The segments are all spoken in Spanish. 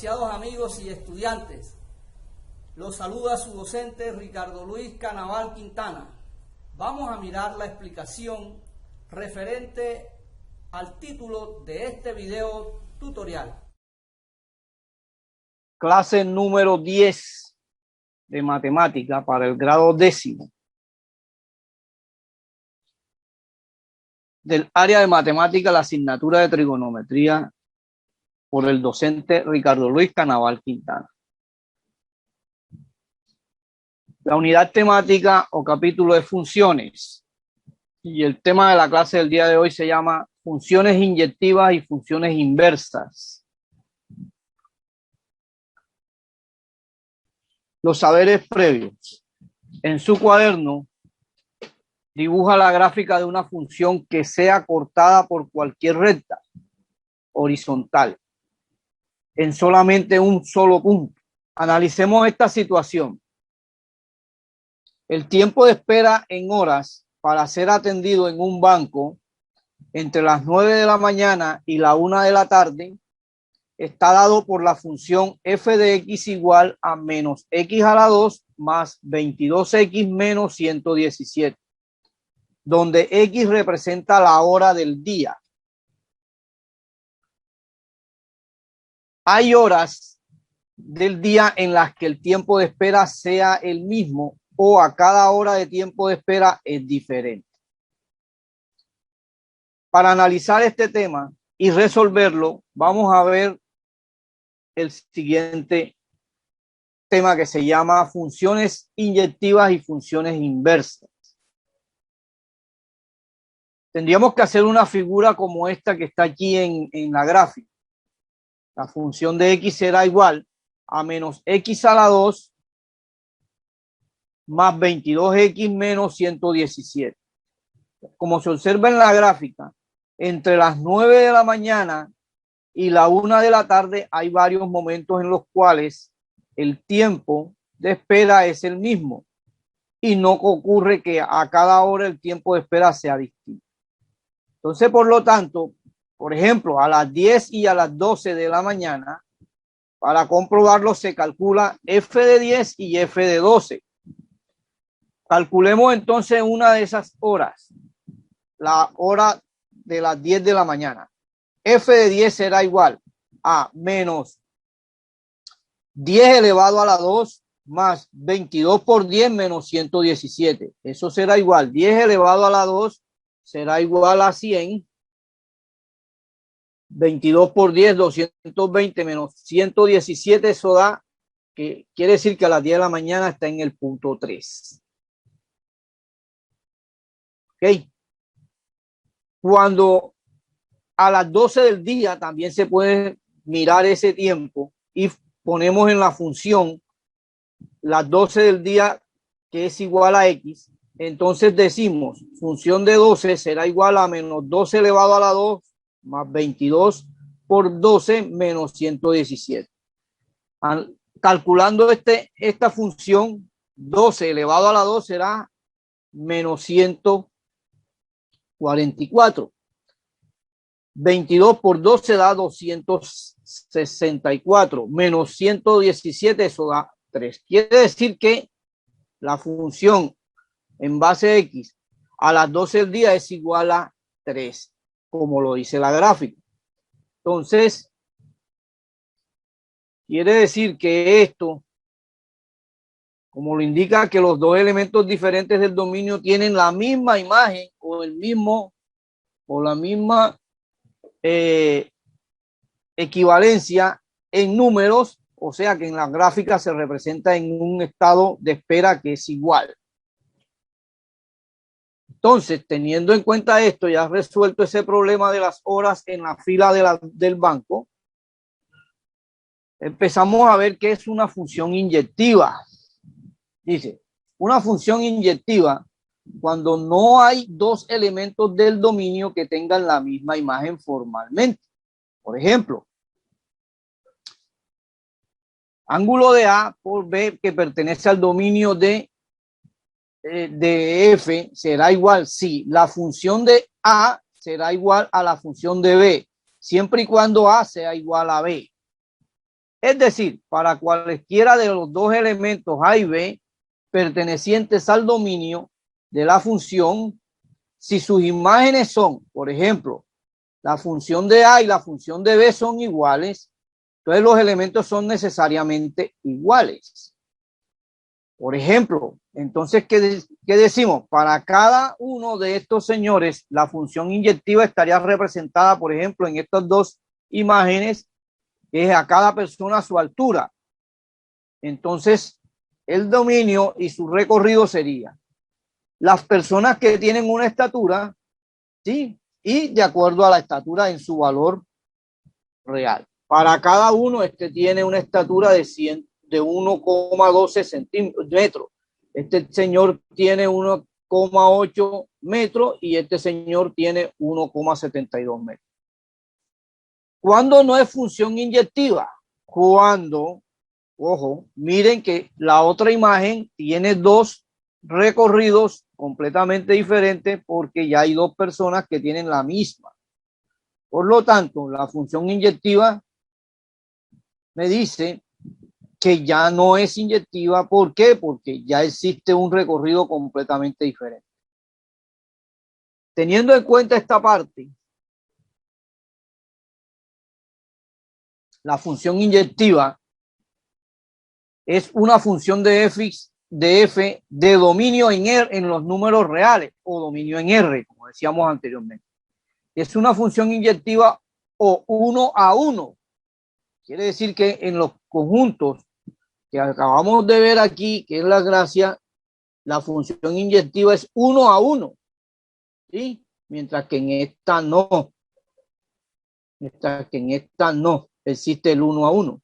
Apreciados amigos y estudiantes, los saluda su docente Ricardo Luis Canaval Quintana. Vamos a mirar la explicación referente al título de este video tutorial. Clase número 10 de matemática para el grado 10º del área de matemática, la asignatura de trigonometría, por el docente Ricardo Luis Canaval Quintana. La unidad temática o capítulo de funciones, y el tema de la clase del día de hoy se llama funciones inyectivas y funciones inversas. Los saberes previos. En su cuaderno dibuja la gráfica de una función que sea cortada por cualquier recta horizontal en solamente un solo punto. Analicemos esta situación. El tiempo de espera en horas para ser atendido en un banco entre las 9 de la mañana y la 1 de la tarde está dado por la función f de x igual a menos x a la 2 más 22x menos 117, donde x representa la hora del día. Hay horas del día en las que el tiempo de espera sea el mismo o a cada hora de tiempo de espera es diferente. Para analizar este tema y resolverlo, vamos a ver el siguiente tema que se llama funciones inyectivas y funciones inversas. Tendríamos que hacer una figura como esta que está aquí en la gráfica. La función de x será igual a menos x a la 2 más 22x menos 117. Como se observa en la gráfica, entre las 9 de la mañana y la 1 de la tarde hay varios momentos en los cuales el tiempo de espera es el mismo y no ocurre que a cada hora el tiempo de espera sea distinto. Entonces, por lo tanto, por ejemplo, a las 10 y a las 12 de la mañana, para comprobarlo se calcula f de 10 y f de 12. Calculemos entonces una de esas horas, la hora de las 10 de la mañana. F de 10 será igual a menos 10 elevado a la 2 más 22 por 10 menos 117. Eso será igual, 10 elevado a la 2 será igual a 100. 22 por 10, 220 menos 117, eso da, que quiere decir que a las 10 de la mañana está en el punto 3. ¿Ok? Cuando a las 12 del día también se puede mirar ese tiempo y ponemos en la función las 12 del día que es igual a x, entonces decimos función de 12 será igual a menos 12 elevado a la 2 más 22 por 12 menos 117. Calculando esta función, 12 elevado a la 2 será menos 144. 22 por 12 da 264, menos 117, eso da 3. Quiere decir que la función en base x a las 12 del día es igual a 3, como lo dice la gráfica. Entonces, quiere decir que esto, como lo indica que los dos elementos diferentes del dominio tienen la misma imagen o el mismo o la misma equivalencia en números, o sea que en la gráfica se representa en un estado de espera que es igual. Entonces, teniendo en cuenta esto, ya has resuelto ese problema de las horas en la fila del banco. Empezamos a ver qué es una función inyectiva. Dice, una función inyectiva cuando no hay dos elementos del dominio que tengan la misma imagen formalmente. Por ejemplo, ángulo de A por B que pertenece al dominio de F será igual si la función de A será igual a la función de B, siempre y cuando A sea igual a B. Es decir, para cualesquiera de los dos elementos A y B pertenecientes al dominio de la función, si sus imágenes son, por ejemplo, la función de A y la función de B son iguales, entonces los elementos son necesariamente iguales. Por ejemplo, entonces, ¿qué decimos? Para cada uno de estos señores, la función inyectiva estaría representada, por ejemplo, en estas dos imágenes, que es a cada persona a su altura. Entonces, el dominio y su recorrido sería las personas que tienen una estatura, ¿sí? Y de acuerdo a la estatura en su valor real. Para cada uno, tiene una estatura de 1,12 centímetros. Este señor tiene 1,8 metros y este señor tiene 1,72 metros. ¿Cuándo no es función inyectiva? Cuando, ojo, miren que la otra imagen tiene dos recorridos completamente diferentes porque ya hay dos personas que tienen la misma. Por lo tanto, la función inyectiva me dice que ya no es inyectiva. ¿Por qué? Porque ya existe un recorrido completamente diferente. Teniendo en cuenta esta parte, la función inyectiva es una función de f de dominio en R, en los números reales, o dominio en R, como decíamos anteriormente. Es una función inyectiva o 1 a 1. Quiere decir que en los conjuntos que acabamos de ver aquí, que es la gracia, la función inyectiva es 1 a 1, ¿sí? Mientras que en esta no. Mientras que en esta no existe el 1 a 1.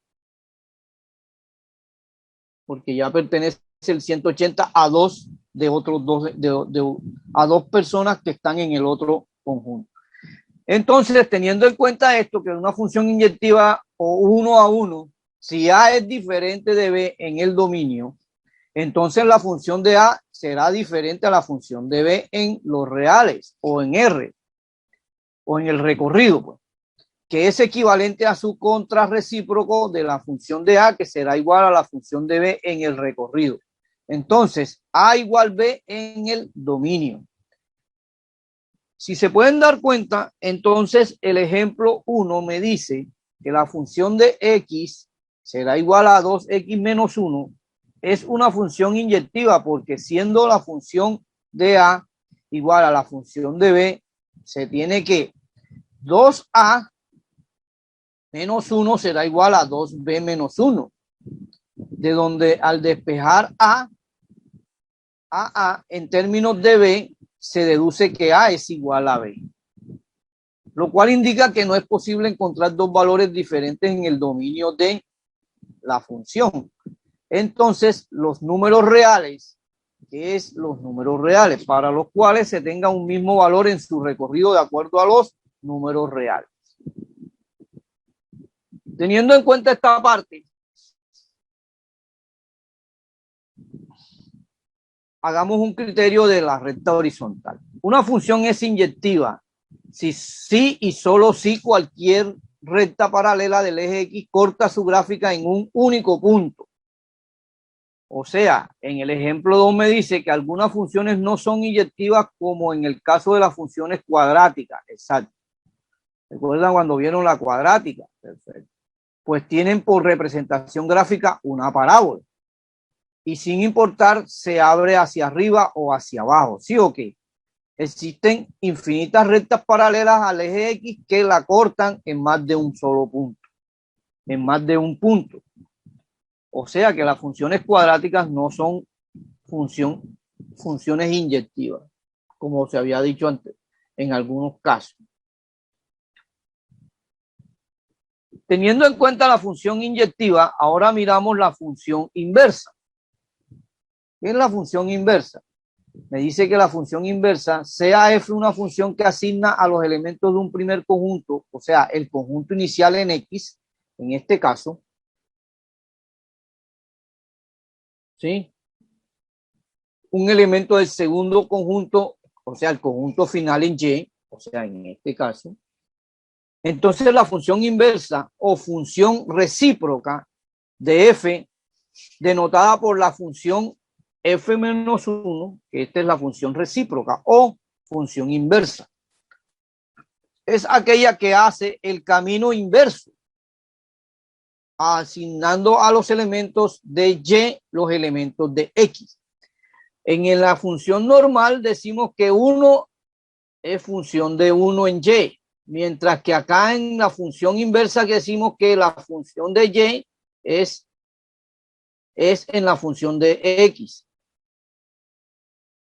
Porque ya pertenece el 180 a dos de otros dos, a dos personas que están en el otro conjunto. Entonces, teniendo en cuenta esto, que es una función inyectiva o 1 a 1, si A es diferente de B en el dominio, entonces la función de A será diferente a la función de B en los reales o en R o en el recorrido, pues, que es equivalente a su contrarrecíproco de la función de A, que será igual a la función de B en el recorrido. Entonces, A igual B en el dominio. Si se pueden dar cuenta, entonces el ejemplo 1 me dice que la función de X será igual a 2X menos 1. Es una función inyectiva porque siendo la función de A igual a la función de B, se tiene que 2A menos 1 será igual a 2B menos 1. De donde al despejar A en términos de B, se deduce que A es igual a B. Lo cual indica que no es posible encontrar dos valores diferentes en el dominio de la función. Entonces, los números reales, que es los números reales, para los cuales se tenga un mismo valor en su recorrido de acuerdo a los números reales. Teniendo en cuenta esta parte, hagamos un criterio de la recta horizontal. Una función es inyectiva si sí y solo si cualquier recta paralela del eje X corta su gráfica en un único punto. O sea, en el ejemplo 2 me dice que algunas funciones no son inyectivas como en el caso de las funciones cuadráticas. Exacto. ¿Recuerdan cuando vieron la cuadrática? Perfecto. Pues tienen por representación gráfica una parábola. Y sin importar se abre hacia arriba o hacia abajo, ¿sí o qué? Existen infinitas rectas paralelas al eje X que la cortan en más de un solo punto, en más de un punto. O sea que las funciones cuadráticas no son funciones inyectivas, como se había dicho antes, en algunos casos. Teniendo en cuenta la función inyectiva, ahora miramos la función inversa. ¿Qué es la función inversa? Me dice que la función inversa, sea f una función que asigna a los elementos de un primer conjunto, o sea, el conjunto inicial en X, en este caso, ¿sí? Un elemento del segundo conjunto, o sea, el conjunto final en Y, o sea, en este caso. Entonces la función inversa o función recíproca de f denotada por la función f menos 1, que esta es la función recíproca o función inversa. Es aquella que hace el camino inverso, asignando a los elementos de y los elementos de x. En la función normal decimos que 1 es función de 1 en y, mientras que acá en la función inversa que decimos que la función de y es en la función de x.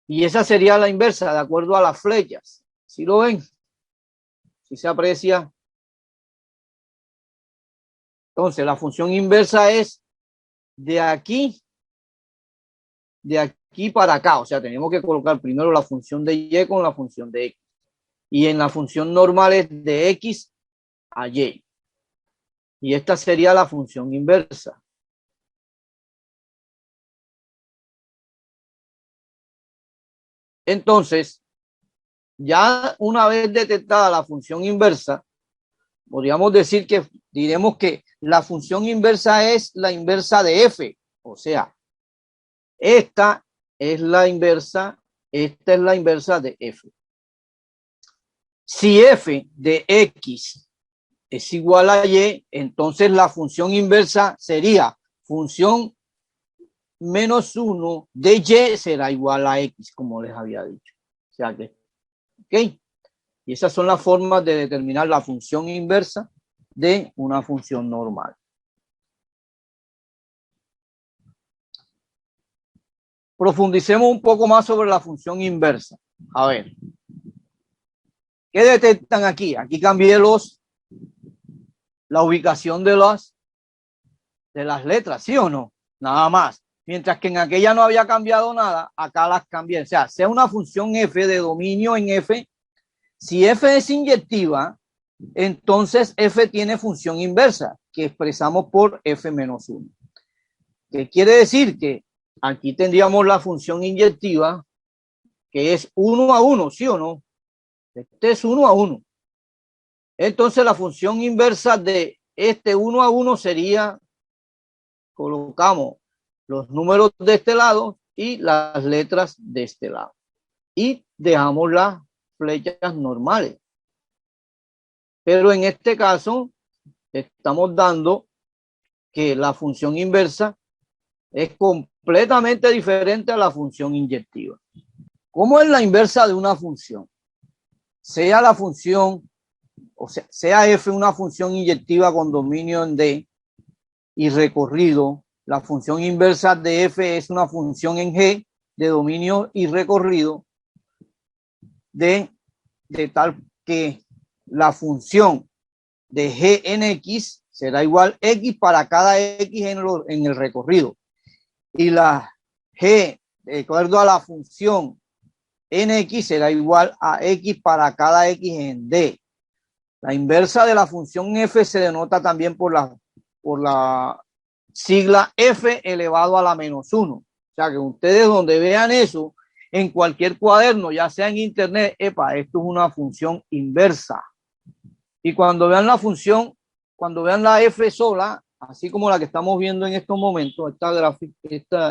Y esa sería la inversa, de acuerdo a las flechas. ¿Sí lo ven? ¿Sí se aprecia? Entonces, la función inversa es de aquí para acá. O sea, tenemos que colocar primero la función de y con la función de x. Y en la función normal es de x a y. Y esta sería la función inversa. Entonces, ya una vez detectada la función inversa, podríamos decir que diremos que la función inversa es la inversa de f. O sea, esta es la inversa de f. Si f de x es igual a y, entonces la función inversa sería función menos 1 de y será igual a x, como les había dicho. O sea que, ¿ok? Y esas son las formas de determinar la función inversa de una función normal. Profundicemos un poco más sobre la función inversa. A ver, ¿qué detectan aquí? Aquí cambié la ubicación de las letras, ¿sí o no? Nada más. Mientras que en aquella no había cambiado nada, acá las cambié. O sea una función f de dominio en f. Si f es inyectiva, entonces f tiene función inversa, que expresamos por f menos 1. ¿Qué quiere decir? Que aquí tendríamos la función inyectiva, que es 1 a 1, ¿sí o no? Este es 1 a 1. Entonces la función inversa de este 1 a 1 sería, colocamos los números de este lado y las letras de este lado. Y dejamos las flechas normales. Pero en este caso estamos dando que la función inversa es completamente diferente a la función inyectiva. ¿Cómo es la inversa de una función? Sea la función, o sea f una función inyectiva con dominio en D y recorrido, la función inversa de f es una función en G de dominio y recorrido de tal que la función de G en X será igual X para cada X en el recorrido. Y la G, de acuerdo a la función en X, será igual a X para cada X en D. La inversa de la función F se denota también por la sigla F elevado a la menos 1. O sea que ustedes donde vean eso, en cualquier cuaderno, ya sea en internet, epa, esto es una función inversa. Y cuando vean la función, cuando vean la F sola, así como la que estamos viendo en estos momentos,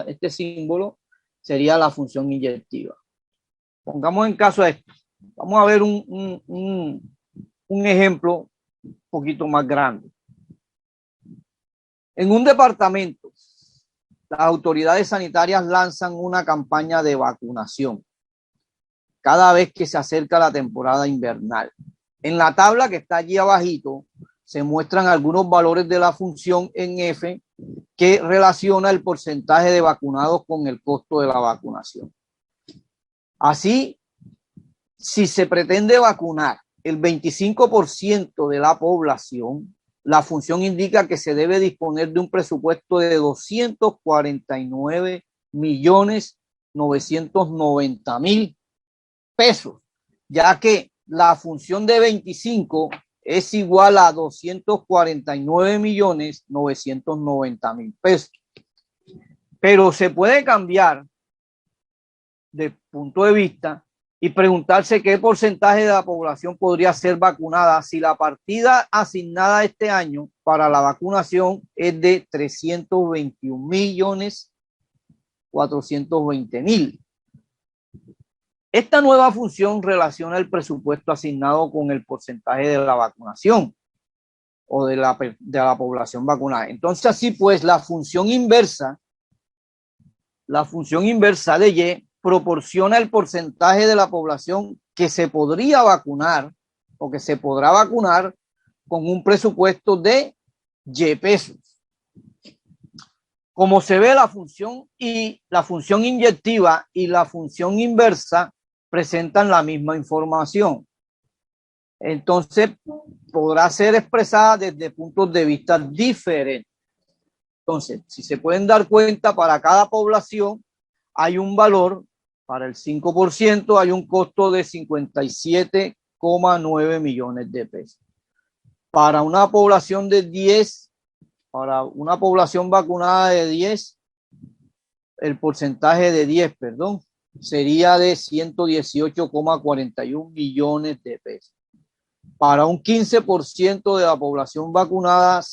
este símbolo sería la función inyectiva. Pongamos en caso a esto. Vamos a ver un ejemplo un poquito más grande. En un departamento, las autoridades sanitarias lanzan una campaña de vacunación cada vez que se acerca la temporada invernal. En la tabla que está allí abajito se muestran algunos valores de la función en F que relaciona el porcentaje de vacunados con el costo de la vacunación. Así, si se pretende vacunar el 25% de la población, la función indica que se debe disponer de un presupuesto de 249.990.000 pesos, ya que la función de 25 es igual a 249.990.000 pesos. Pero se puede cambiar de punto de vista y preguntarse qué porcentaje de la población podría ser vacunada si la partida asignada este año para la vacunación es de 321.420.000. Esta nueva función relaciona el presupuesto asignado con el porcentaje de la vacunación o de la población vacunada. Entonces, así pues, la función inversa de Y proporciona el porcentaje de la población que se podría vacunar o que se podrá vacunar con un presupuesto de Y pesos. Como se ve, la función inyectiva y la función inversa presentan la misma información. Entonces, podrá ser expresada desde puntos de vista diferentes. Entonces, si se pueden dar cuenta, para cada población hay un valor. Para el 5% hay un costo de 57,9 millones de pesos. Para una población de 10, para una población vacunada de 10, el porcentaje de 10, perdón, sería de 118,41 millones de pesos. Para un 15% de la población vacunada,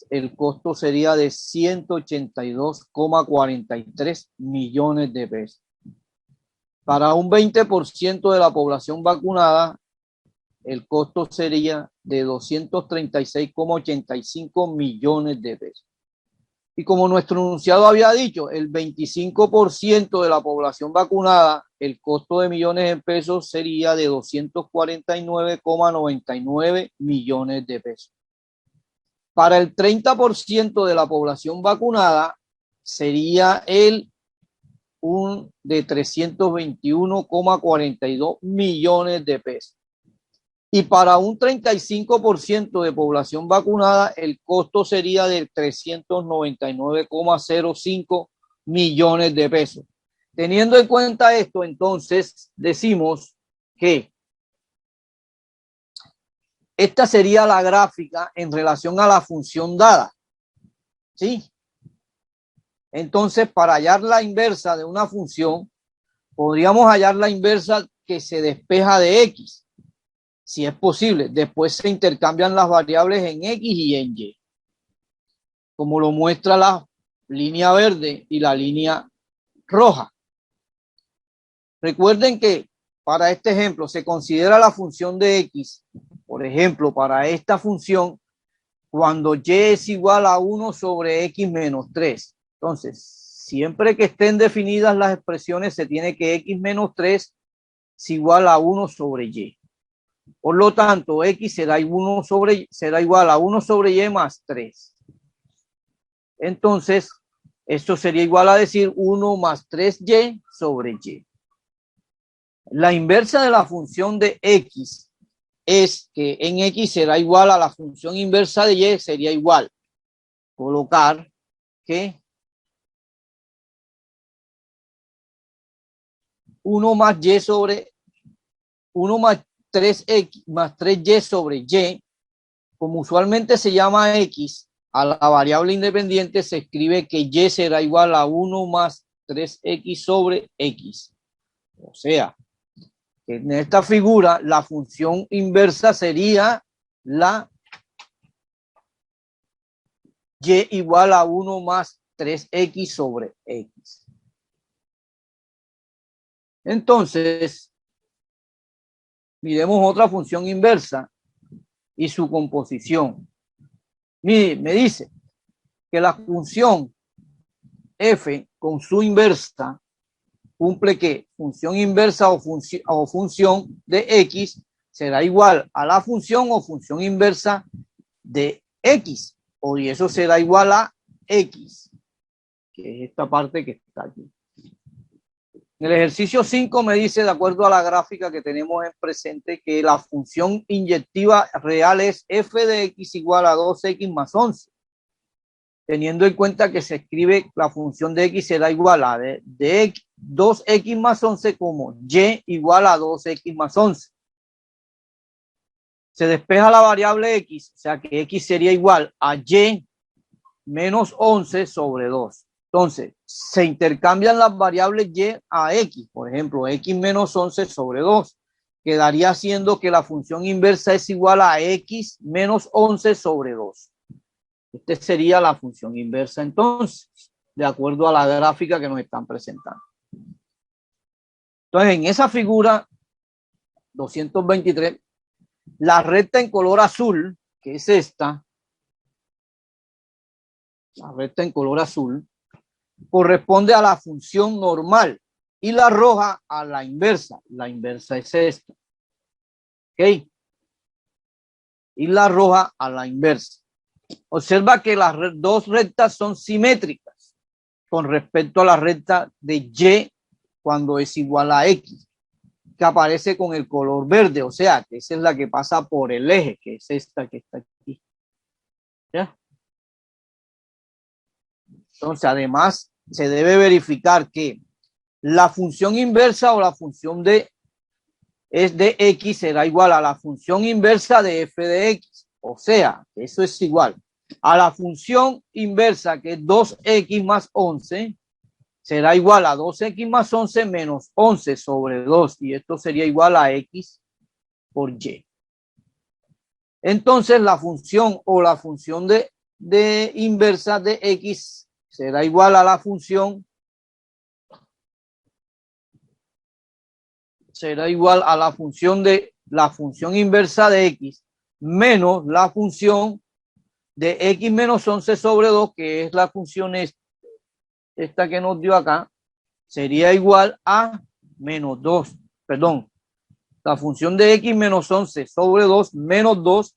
el costo sería de 182,43 millones de pesos. Para un 20% de la población vacunada, el costo sería de 236,85 millones de pesos. Y como nuestro enunciado había dicho, el 25% de la población vacunada, el costo de millones de pesos sería de 249,99 millones de pesos. Para el 30% de la población vacunada, sería de 321,42 millones de pesos. Y para un 35% de población vacunada, el costo sería de 399,05 millones de pesos. Teniendo en cuenta esto, entonces decimos que esta sería la gráfica en relación a la función dada. ¿Sí? Entonces, para hallar la inversa de una función, podríamos hallar la inversa que se despeja de X, si es posible. Después se intercambian las variables en X y en Y, como lo muestra la línea verde y la línea roja. Recuerden que para este ejemplo se considera la función de X, por ejemplo, para esta función, cuando Y es igual a 1 sobre X menos 3. Entonces, siempre que estén definidas las expresiones, se tiene que X menos 3 es igual a 1 sobre Y. Por lo tanto, X será igual a 1 sobre Y más 3. Entonces, esto sería igual a decir 1 más 3Y sobre Y. La inversa de la función de X es que en X será igual a la función inversa de Y, sería igual. Colocar que 1 más Y sobre 1 más 3X más 3Y sobre Y, como usualmente se llama X, a la variable independiente se escribe que Y será igual a 1 más 3X sobre X. O sea, en esta figura la función inversa sería la Y igual a 1 más 3X sobre X. Entonces, miremos otra función inversa y su composición. Mire, me dice que la función f con su inversa cumple que función inversa o función de x será igual a la función o función inversa de x, y eso será igual a x, que es esta parte que está aquí. En el ejercicio 5 me dice, de acuerdo a la gráfica que tenemos en presente, que la función inyectiva real es f de x igual a 2x más 11. Teniendo en cuenta que se escribe la función de x será igual a de 2x más 11 como y igual a 2x más 11. Se despeja la variable x, o sea que x sería igual a y menos 11 sobre 2. Entonces, se intercambian las variables y a x. Por ejemplo, x menos 11 sobre 2. Quedaría siendo que la función inversa es igual a x menos 11 sobre 2. Esta sería la función inversa entonces, de acuerdo a la gráfica que nos están presentando. Entonces, en esa figura 223, la recta en color azul, que es esta, la recta en color azul, corresponde a la función normal y la roja a la inversa. La inversa es esta. ¿Ok? Y la roja a la inversa. Observa que las dos rectas son simétricas con respecto a la recta de Y cuando es igual a X, que aparece con el color verde, o sea, que esa es la que pasa por el eje, que es esta que está aquí. ¿Ya? Entonces, además, se debe verificar que la función inversa o la función de x será igual a la función inversa de f de x. O sea, eso es igual a la función inversa, que es 2x más 11, será igual a 2x más 11 menos 11 sobre 2. Y esto sería igual a x por y. Entonces, la función o la función de inversa de x será igual a la función la función inversa de x menos la función de x menos 11 sobre 2, que es la función esta que nos dio acá, sería igual a menos 2, perdón, la función de x menos 11 sobre 2 menos 2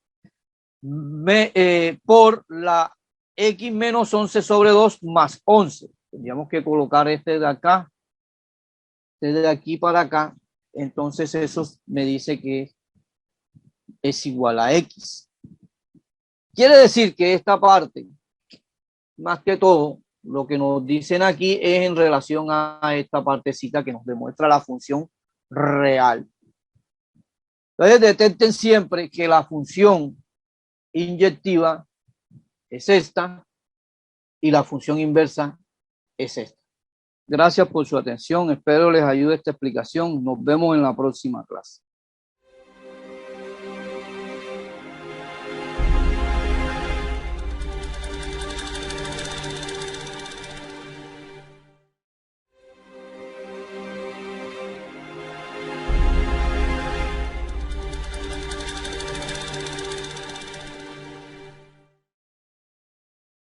por la x menos 11 sobre 2 más 11. Tendríamos que colocar este de acá, este de aquí para acá. Entonces eso me dice que es igual a x. Quiere decir que esta parte, más que todo, lo que nos dicen aquí es en relación a esta partecita que nos demuestra la función real. Entonces detecten siempre que la función inyectiva es esta y la función inversa es esta. Gracias por su atención. Espero les ayude esta explicación. Nos vemos en la próxima clase.